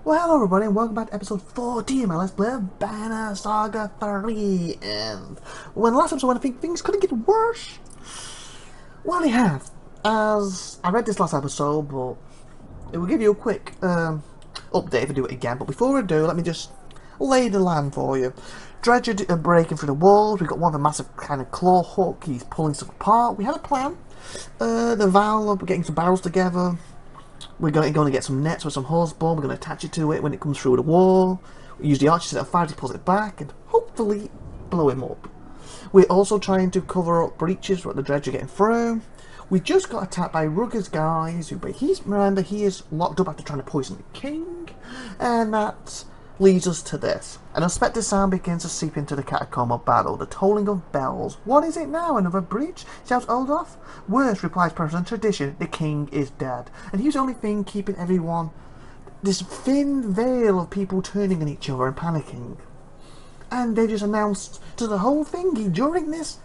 Well, hello everybody, and welcome back to episode 14 of my Let's Play of Banner Saga 3. And when last episode, I think things couldn't get worse. Well, they have. As I read this last episode, but it will give you a quick update if I do it again. But before I do, let me just lay the land for you. Dredger are breaking through the walls. We've got one with a massive kind of claw hook. He's pulling stuff apart. We had a plan. The Val are getting some barrels together. We're going to get some nets with some hosebone. We're going to attach it to it when it comes through the wall. We use the archer to set a fire to pull it back and hopefully blow him up. We're also trying to cover up breaches what the dredge are getting through. We just got attacked by Rugger's guys, but remember, he is locked up after trying to poison the king. And that leads us to this. An unexpected sound begins to seep into the catacomb of battle. The tolling of bells. What is it now? Another breach? Shouts Olaf. Worse, replies person tradition. The king is dead. And he's the only thing keeping everyone. This thin veil of people turning on each other and panicking. And they just announced to the whole thingy during this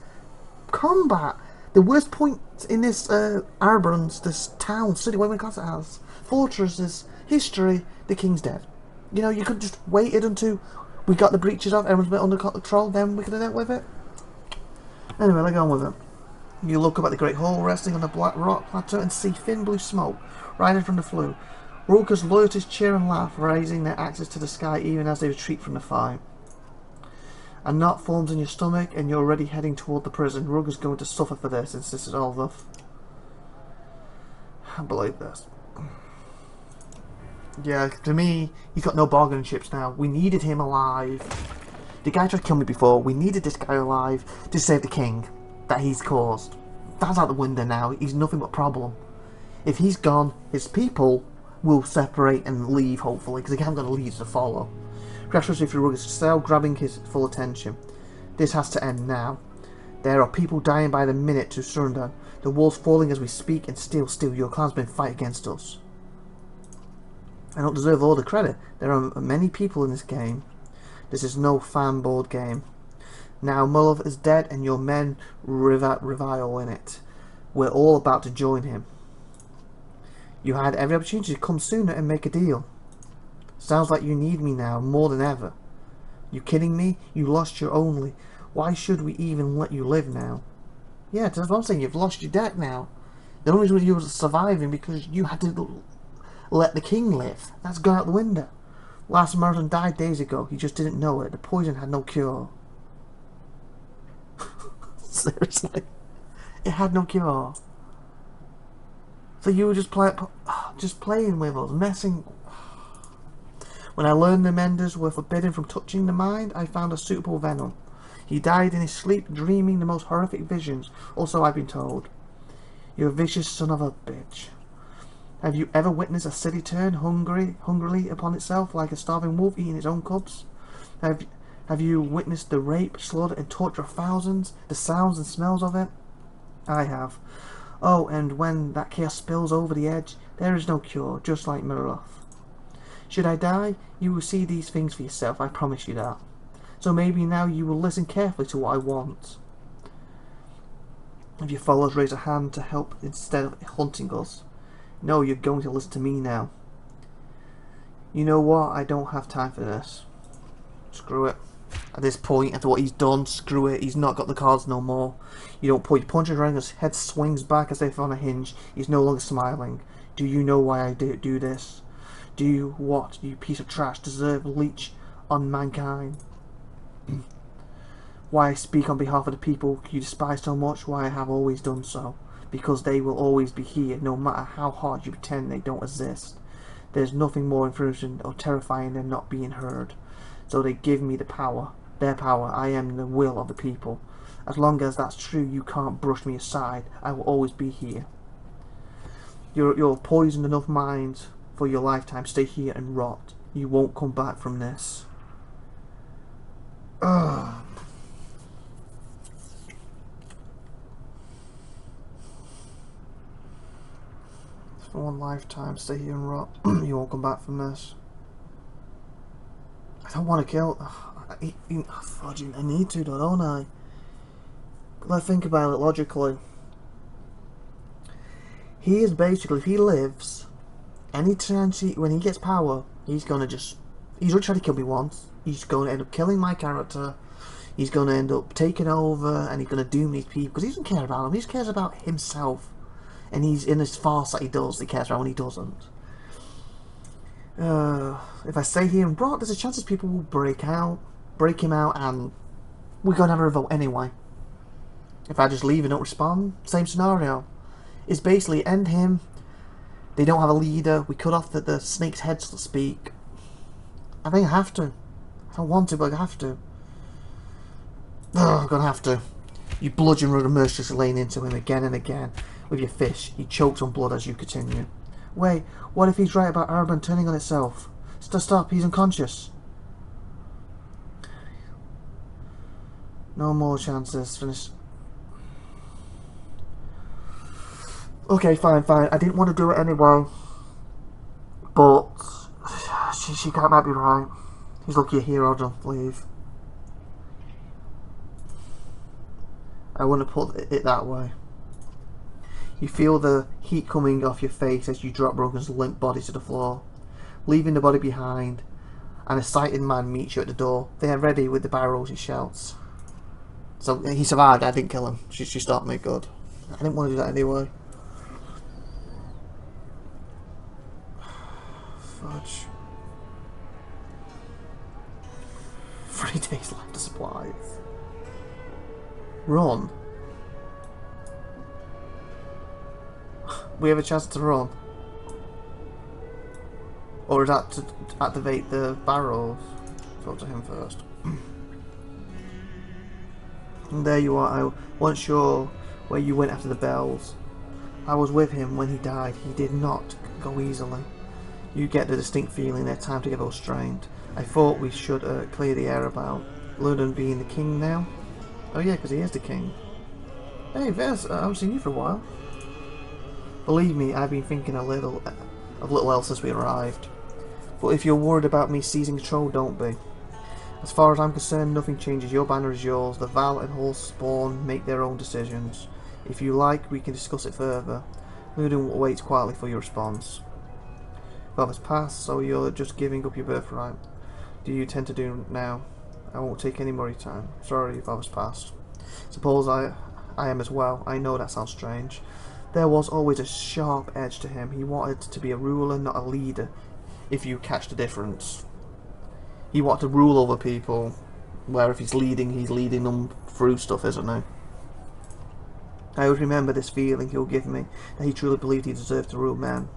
combat. The worst point in this Arbrons, this town, city, whatever class it has, fortress, this history, the king's dead. You know, you could just waited until we got the breaches off, everyone's been under control, then we could have dealt with it. Anyway, let's go on with it. You look up at the great hall resting on the black rock plateau and see thin blue smoke rising from the flue. Raucous loyalties cheer and laugh, raising their axes to the sky even as they retreat from the fight. A knot forms in your stomach and you're already heading toward the prison. Rugger's going to suffer for this, insisted Olaf. I can't believe this. Yeah, to me, he's got no bargaining chips now. We needed him alive. The guy tried to kill me before. We needed this guy alive to save the king that he's caused. That's out the window now. He's nothing but a problem. If he's gone, his people will separate and leave, hopefully, because they haven't got a lead to follow. Crashes through Rugger's cell, grabbing his full attention. This has to end now. There are people dying by the minute to surrender. The walls falling as we speak, and still, your clansmen fight against us. I don't deserve all the credit. There are many people in this game. This is no fan board game. Now Mullov is dead and your men revile in it. We're all about to join him. You had every opportunity to come sooner and make a deal. Sounds like you need me now more than ever. You kidding me? You lost your only. Why should we even let you live now? Yeah, that's what I'm saying. You've lost your deck now. The only reason you were surviving because you had to let the king live. That's gone out the window. Last Merton died days ago. He just didn't know it. The poison had no cure. Seriously. It had no cure. So you were just playing with us, messing. When I learned the menders were forbidden from touching the mind, I found a suitable venom. He died in his sleep, dreaming the most horrific visions. Also, I've been told. You're a vicious son of a bitch. Have you ever witnessed a city turn hungrily upon itself like a starving wolf eating its own cubs? Have you witnessed the rape, slaughter and torture of thousands, the sounds and smells of it? I have. Oh, and when that chaos spills over the edge, there is no cure, just like Miroth. Should I die, you will see these things for yourself, I promise you that. So maybe now you will listen carefully to what I want. If your followers raise a hand to help instead of hunting us, no, you're going to listen to me now. You know what? I don't have time for this. Screw it. At this point, after what he's done, screw it. He's not got the cards no more. You don't point punches around, his head swings back as if on a hinge. He's no longer smiling. Do you know why I do this? Do you, what, you piece of trash, deserve leech on mankind? Why I speak on behalf of the people you despise so much? Why I have always done so? Because they will always be here, no matter how hard you pretend they don't exist. There's nothing more infuriating or terrifying than not being heard. So they give me the power, their power. I am the will of the people. As long as that's true, you can't brush me aside. I will always be here. You're poisoned enough minds for your lifetime. Stay here and rot. You won't come back from this. Ugh. For one lifetime, stay here and rot. You won't come back from this. I don't want to kill. I need to, don't I? Let's think about it logically. He is basically, if he lives, anytime when he gets power, He's gonna just... He's already tried to kill me once. He's gonna end up killing my character. He's gonna end up taking over, and he's gonna doom these people, because he doesn't care about them. He just cares about himself. And he's in this farce that he does, he cares about when he doesn't. If I stay here and rot, there's a chance that people will break him out, and we're gonna have a revolt anyway. If I just leave and don't respond, same scenario. It's basically end him. They don't have a leader. We cut off the snake's head, so to speak. I think I have to. I don't want to, but I have to. I'm gonna have to. You bludgeon Rudder mercilessly laying into him again and again with your fish. He chokes on blood as you continue. Wait, what if he's right about Araban turning on itself? Stop, he's unconscious. No more chances. Finish. Okay, fine. I didn't want to do it anyway. But she might be right. He's lucky a hero don't leave. I wouldn't have put it that way. You feel the heat coming off your face as you drop Rogan's limp body to the floor, leaving the body behind, and a sighted man meets you at the door. They are ready with the barrels, he shouts. So he survived, I didn't kill him. She stopped me, good. I didn't want to do that anyway. Fudge. 3 days left of supplies. Run. We have a chance to run. Or is that to activate the barrels? Talk to him first. And there you are. I wasn't sure where you went after the bells. I was with him when he died. He did not go easily. You get the distinct feeling their time together was strained. I thought we should clear the air about London being the king now. Oh yeah, because he is the king. Hey Vez, I haven't seen you for a while. Believe me, I've been thinking of little else since we arrived. But if you're worried about me seizing control, don't be. As far as I'm concerned, nothing changes. Your banner is yours. The Val and Hull spawn make their own decisions. If you like, we can discuss it further. Ludin waits quietly for your response. Father's passed, so you're just giving up your birthright. Do you intend to do now? I won't take any more of your time. Sorry, Father's passed. Suppose I am as well. I know that sounds strange. There was always a sharp edge to him. He wanted to be a ruler, not a leader, if you catch the difference. He wanted to rule over people, where if he's leading them through stuff, isn't he? I would remember this feeling he'll give me, that he truly believed he deserved to rule men.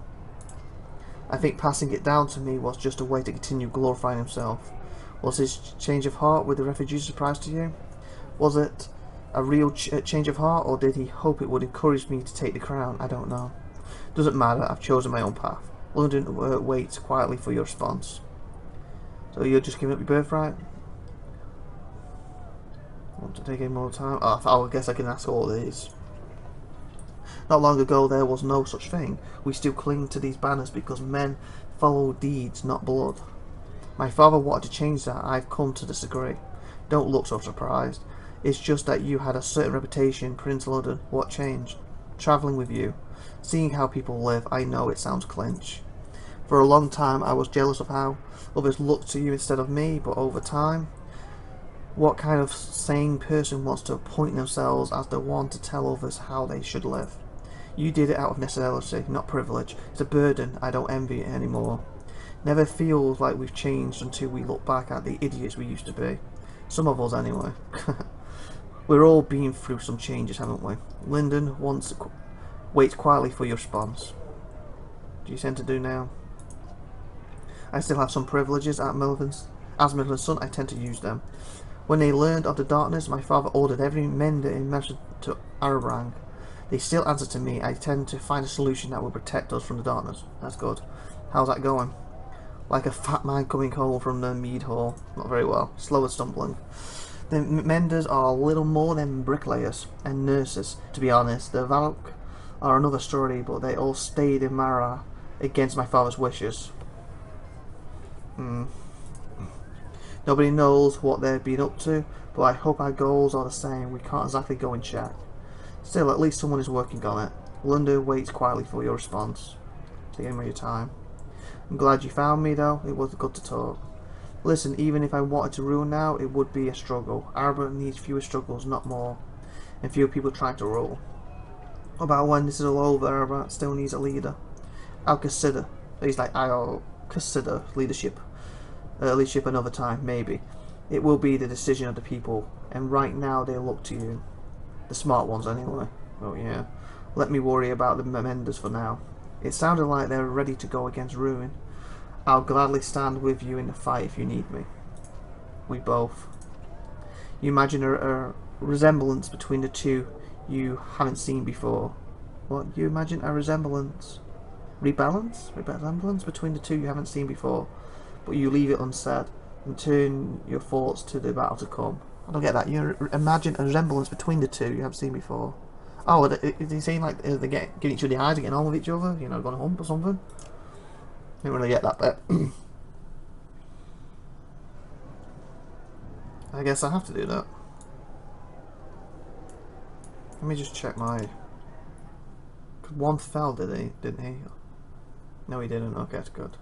I think passing it down to me was just a way to continue glorifying himself. Was his change of heart with the refugees a surprise to you? Was it a real change of heart, or did he hope it would encourage me to take the crown? I don't know. Doesn't matter, I've chosen my own path. London waits quietly for your response. So you're just giving up your birthright? Want to take any more time? Oh, I guess I can ask all these. Not long ago there was no such thing. We still cling to these banners because men follow deeds, not blood. My father wanted to change that. I've come to disagree. Don't look so surprised. It's just that you had a certain reputation, Prince Ludden. What changed? Travelling with you. Seeing how people live, I know it sounds clinch. For a long time I was jealous of how others looked to you instead of me, but over time, what kind of sane person wants to appoint themselves as the one to tell others how they should live? You did it out of necessity, not privilege. It's a burden. I don't envy it anymore. Never feels like we've changed until we look back at the idiots we used to be. Some of us anyway. We're all been through some changes, haven't we? Lyndon waits quietly for your response. Do you intend to do now? I still have some privileges as Milton's son. I tend to use them. When they learned of the darkness, my father ordered every mender in Medicine to Arabrang. They still answer to me. I tend to find a solution that will protect us from the darkness. That's good. How's that going? Like a fat man coming home from the mead hall. Not very well. Slow and stumbling. The menders are little more than bricklayers and nurses. To be honest, the Valk are another story, but they all stayed in Mara against my father's wishes. Nobody knows what they've been up to, but I hope our goals are the same. We can't exactly go and check. Still, at least someone is working on it. London waits quietly for your response. Take any of your time. I'm glad you found me though, it was good to talk. Listen, even if I wanted to rule now, it would be a struggle. Arba needs fewer struggles, not more. And fewer people trying to rule. What about when this is all over, Arba still needs a leader? I'll consider. I'll consider leadership. Leadership another time, maybe. It will be the decision of the people, and right now they look to you. The smart ones, anyway. Oh yeah. Let me worry about the Menders for now. It sounded like they're ready to go against Ruin. I'll gladly stand with you in the fight if you need me. We both. You imagine a resemblance between the two you haven't seen before. What? You imagine a resemblance? Resemblance between the two you haven't seen before, but you leave it unsaid and turn your thoughts to the battle to come. I don't get that. You imagine a resemblance between the two you haven't seen before. Oh, is he saying like they getting each other the eyes, getting on with each other? You know, going to hump or something? Didn't really get that bit. I guess I have to do that. Let me just check my. One fell, didn't he? No, he didn't. Okay, that's good.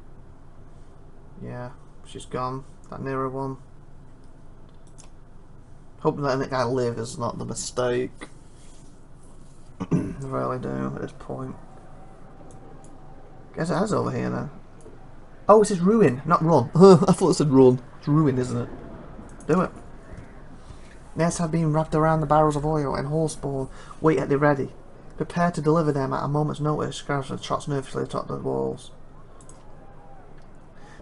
Yeah, she's gone. That nearer one. Hoping letting that guy live is not the mistake. I really do at this point. Guess it has over here then. Oh, it says ruin, not run. I thought it said run. It's ruin, isn't it? Do it. Nets have been wrapped around the barrels of oil and horseborn wait at the ready. Prepare to deliver them at a moment's notice. Scrouser trots nervously atop the walls.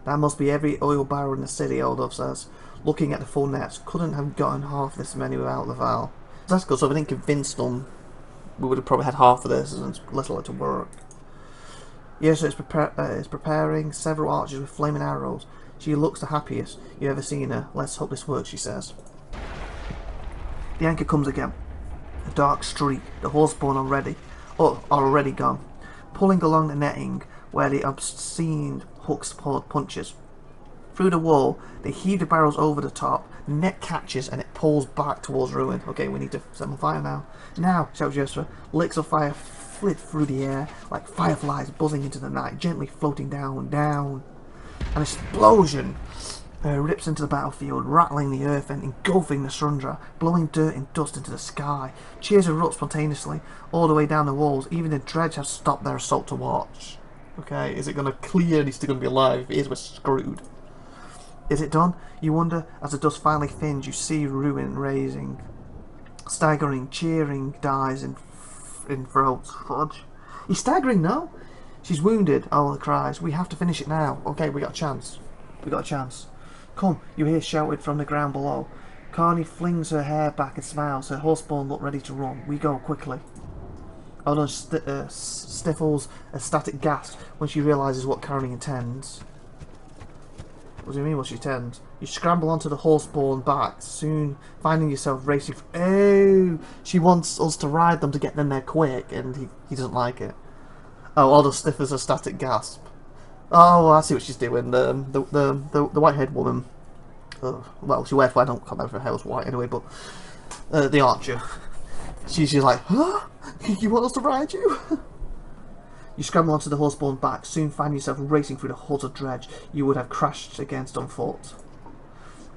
That must be every oil barrel in the city, Oldov says. Looking at the full nets, couldn't have gotten half this many without Laval. That's good, so if I didn't convince them, we would have probably had half of this and less likely to work. Yes, so it's preparing several archers with flaming arrows. She looks the happiest you've ever seen her. Let's hope this works, she says. The anchor comes again. A dark streak, the horseborn are already gone. Pulling along the netting where the obscene hooks punches. Through the wall, they heave the barrels over the top, the net catches and it pulls back towards Ruin. Okay, we need to set them on fire now. Now, shouts Yestra, licks of fire flit through the air like fireflies buzzing into the night, gently floating down. An explosion rips into the battlefield, rattling the earth and engulfing the Sundra, blowing dirt and dust into the sky. Cheers erupt spontaneously all the way down the walls. Even the dredge have stopped their assault to watch. Okay, is it going to clear and he's still going to be alive? If it is, we're screwed. Is it done? You wonder. As the dust finally thins, you see Ruin raising. Staggering, cheering, dies in throats. Fudge. He's staggering, no? She's wounded, Ola cries. We have to finish it now. Okay, we got a chance. We got a chance. Come, you hear shouted from the ground below. Carney flings her hair back and smiles. Her horseborn look ready to run. We go, quickly. Odon stifles a static gasp when she realises what Carney intends. What do you mean what she intends? You scramble onto the horseborn back, soon finding yourself racing. Oh! She wants us to ride them to get them there quick, and he doesn't like it. Oh, Odon sniffles a static gasp. Oh, I see what she's doing. The white-haired woman. Well, she wears white. I don't remember if her hair was white anyway, but the archer. She's like, huh? You want us to ride you? You scramble onto the horseborn back, soon find yourself racing through the horde of dredge you would have crashed against on foot.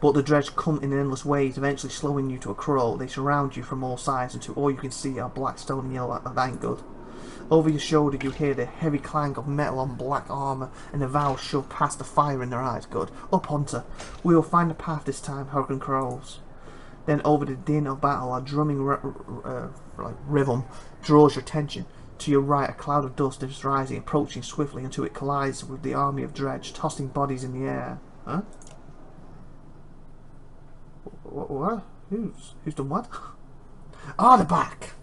But the dredge come in endless waves, eventually slowing you to a crawl. They surround you from all sides until all you can see are black stone and yellow. That ain't good. Over your shoulder you hear the heavy clang of metal on black armour and the vows shoved past the fire in their eyes. Good. Up, Hunter. We will find a path this time, Hurricane crows. Then over the din of battle, a drumming rhythm draws your attention. To your right, a cloud of dust is rising, approaching swiftly until it collides with the army of dredge, tossing bodies in the air. Huh? What? Who's done what? Ah, the back!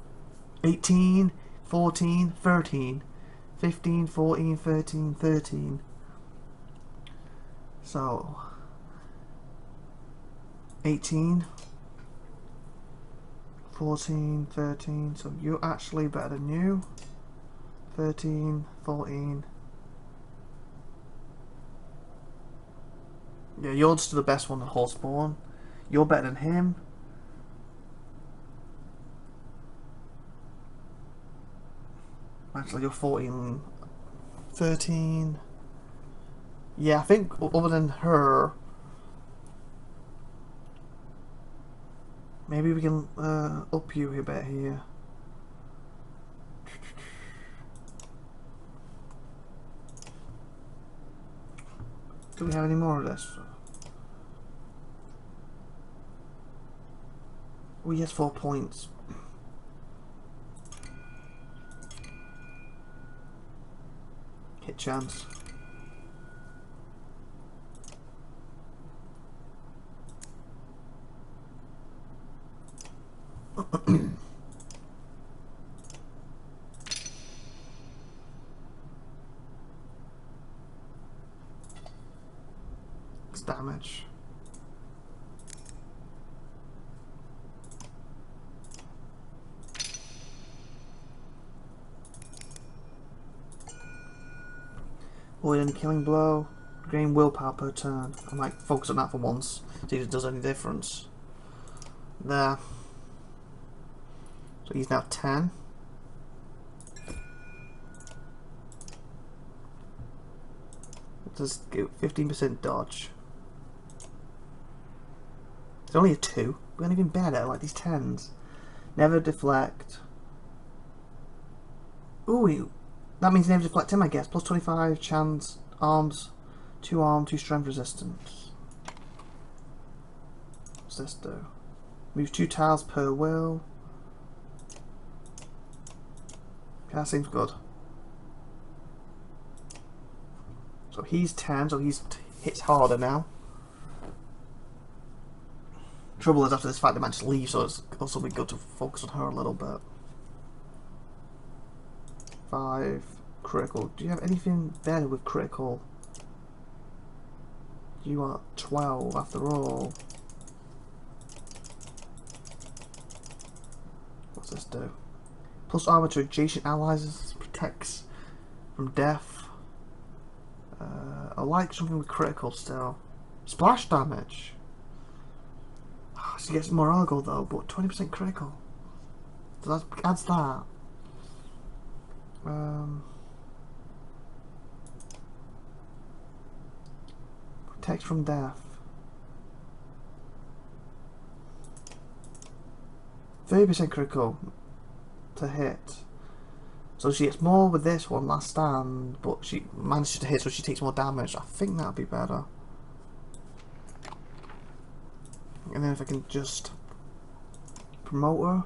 18, 14, 13, 15, 14, 13, 13. So, 18, 14, 13, so you're actually better than you. 13, 14. Yeah, you're just the best one, the horseborn. You're better than him. Actually, you're 14, 13. Yeah, I think other than her, maybe we can up you a bit here. Do we have any more of this? Oh, he has 4 points. Hit chance. It's damage. Avoid any killing blow. Gain willpower per turn. I might focus on that for once. See if it does any difference. There. So he's now 10. Does 15% dodge. It's only a 2. We're not even better, like these 10s. Never deflect. Ooh, that means never deflect him, I guess. Plus 25 chance, arms, 2 arm, 2 strength resistance. What's this do? Moves 2 tiles per will. Okay, that seems good. So he's 10, so he's hits harder now. Trouble is, after this fight, they might just leave, so it's also be good to focus on her a little bit. 5 critical. Do you have anything better with critical? You are 12 after all. What's this do? Plus armor to adjacent allies, protects from death. I like something with critical still. Splash damage. She gets more Argo though, but 20% critical. So that adds that. Protect from death. 30% critical to hit. So she gets more with this one, last stand, but she manages to hit, so she takes more damage. I think that'll be better. And then if I can just promote her,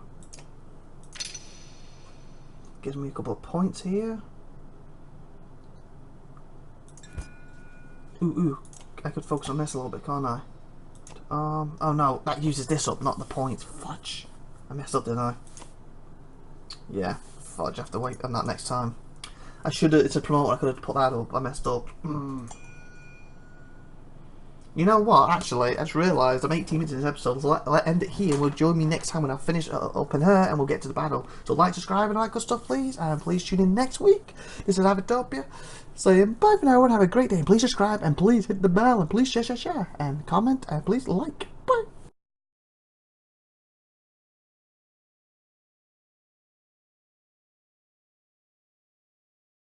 gives me a couple of points here. Ooh, I could focus on this a little bit, can't I? Oh no, that uses this up, not the points. Fudge. I messed up, didn't I? Yeah, fudge. I have to wait on that next time. I should have. It's a promoter. I could have put that up. I messed up. You know what? Actually, I just realised I'm 18 minutes in this episode, so let's end it here. We'll join me next time when I finish open her and we'll get to the battle. So like, subscribe, and all that good stuff, please. And please tune in next week. This is IVATOPIA saying bye for now and have a great day. Please subscribe and please hit the bell and please share and comment and please like.